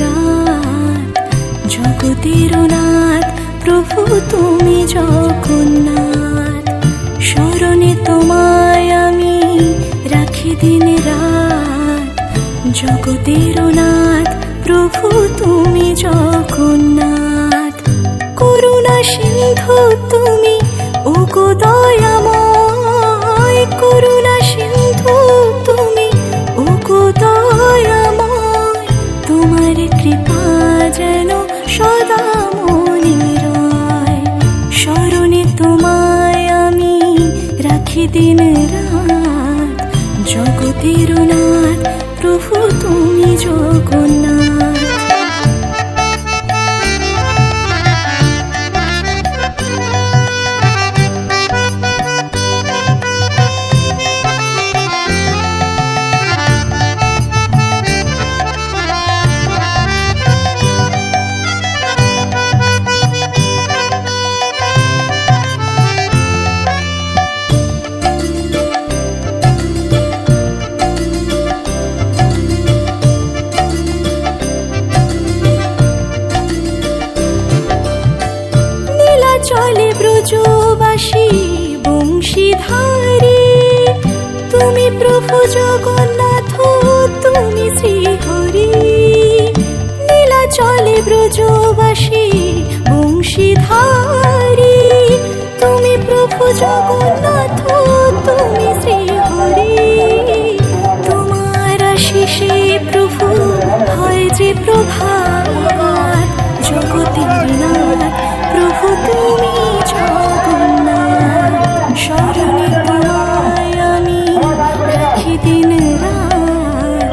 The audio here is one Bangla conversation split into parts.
রাত, জগতের নাথ প্রভু তুমি জগন্নাথ। স্মরণে তোমায় আমি রাখি দিন রাত, জগতের নাথ প্রভু তুমি জগন্নাথ। করুণা সিন্ধু তুমি ওগো দয়াময়, করুণা সিন্ধু তুমি ওগো দয়াময়। তোমার কৃপা যেন সদা মনে রয়, স্মরণে তোমায় আমি রাখি দিন রাত, জগতের নাথ প্রভু তুমি জগন্নাথ। চলে ব্রজবাসী বংশীধারী, তুমি প্রভু জগন্নাথ তুমি শ্রীহরি। নীলা চলে ব্রজবাসী বংশীধারী, তুমি প্রভু জগন্নাথ তুমি শ্রীহরি। তোমার আশিসে প্রভু হয় যে প্রভাত, জগতের নাথ প্রভু তুমি জগন্নাথ। স্মরণে তোমায় আমি রাখি দিন রাত,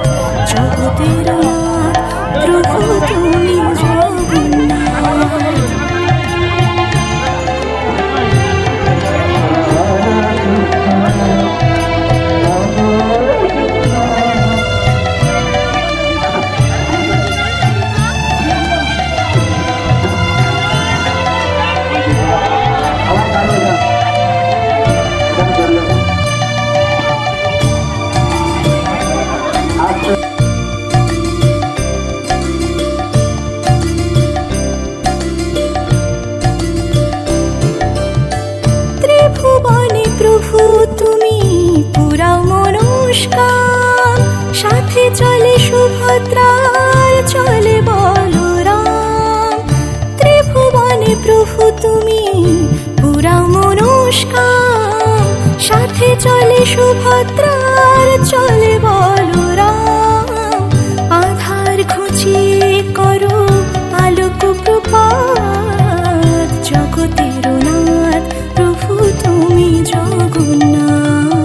জগতের নাথ প্রভু তুমি জগন্নাথ। ত্রিভুবনে প্রভু তুমি পুরাও মনস্কাম, সাথে চলে সুভদ্রার চলে বলরাম। ত্রিভুবনে প্রভু তুমি পুরাও মনস্কাম, সাথে চলে সুভদ্রার চলে বলরাম। আধার ঘুচিয়ে করো আলোক প্রপাত, জগতের নাথ প্রভু তুমি জগন্নাথ।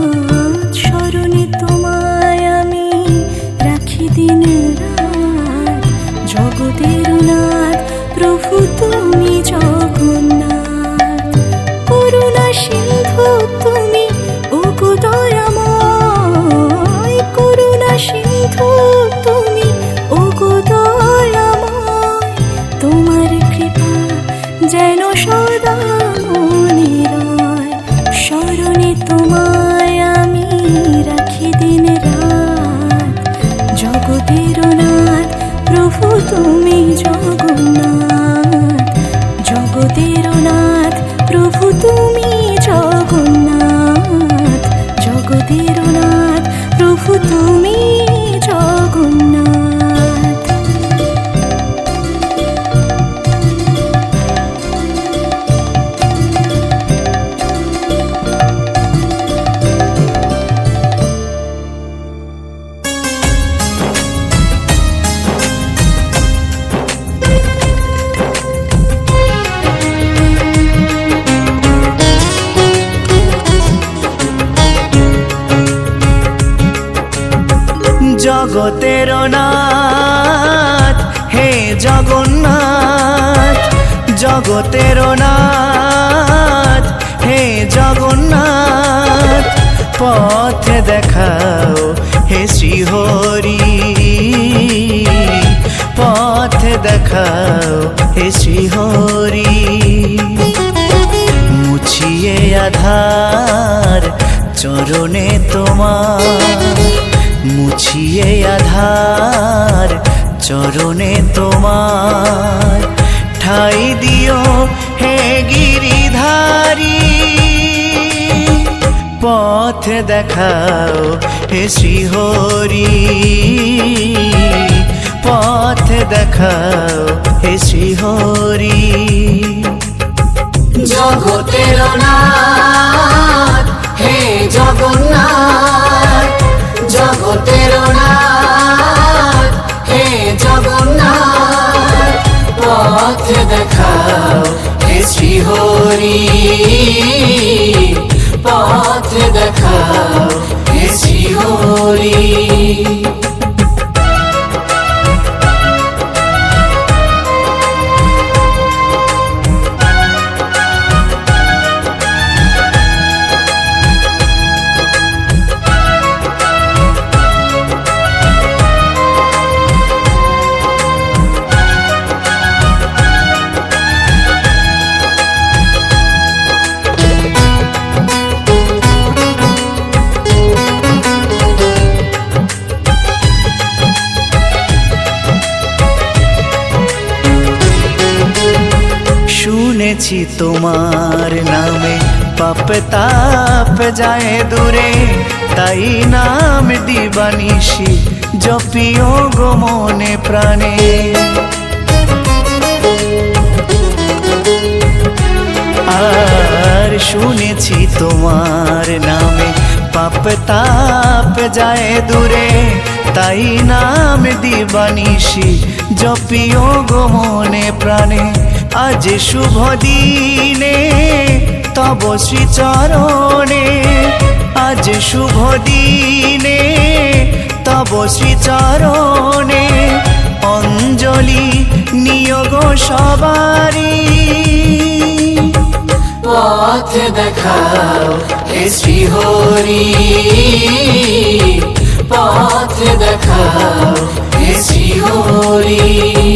স্মরণে তোমায় আমি রাখি দিন রাত, জগতের নাথ প্রভু তুমি জগন্নাথ। করুণা সিন্ধু তুমি ওগো দয়াময়, করুণা সিন্ধু তুমি ওগো দয়াময়। তোমার কৃপা যেন সদা মনে রয়, স্মরণে তোমায় আমি রাখি দিন রাত, জগতের নাথ প্রভু তুমি জগন্নাথ। জগতের নাথ প্রভু তুমি জগন্নাথ, জগতের নাথ প্রভু তুমি জগন্নাথ। জগতের নাথ হে জগন্নাথ, জগতের নাথ হে জগন্নাথ। পথ দেখাও হে শ্রীহরি, পথ দেখাও হে শ্রীহরি। মুছিয়ে আধার চরণে তোমার, মুছিয়ে আধার চরণে তোমার ঠাই দিও হে গিরিধারী পথ দেখাও হে শ্রীহরি পথ দেখাও হে শ্রীহরি জগতের নাথ হে জগন্নাথ জগতের নাথ হে জগন্নাথ পথ দেখাও হে শ্রীহরি পথ দেখাও হে শ্রীহরি শুনেছি তোমার নামে পাপ তাপ যায় দূরে তাই নাম দিবানিশি জপিও গো মনে প্রাণে আর শুনেছি তোমার নামে পাপ তাপ যায় দূরে তাই নাম দিবানিশি জপিও গো মনে প্রাণে আজ শুভ দিনে তব শ্রীচরণে আজ শুভ দিনে তব শ্রীচরণে অঞ্জলি নিয়োগ সবারি পথ দেখাও হে শ্রীহরি পথ দেখাও হে শ্রীহরি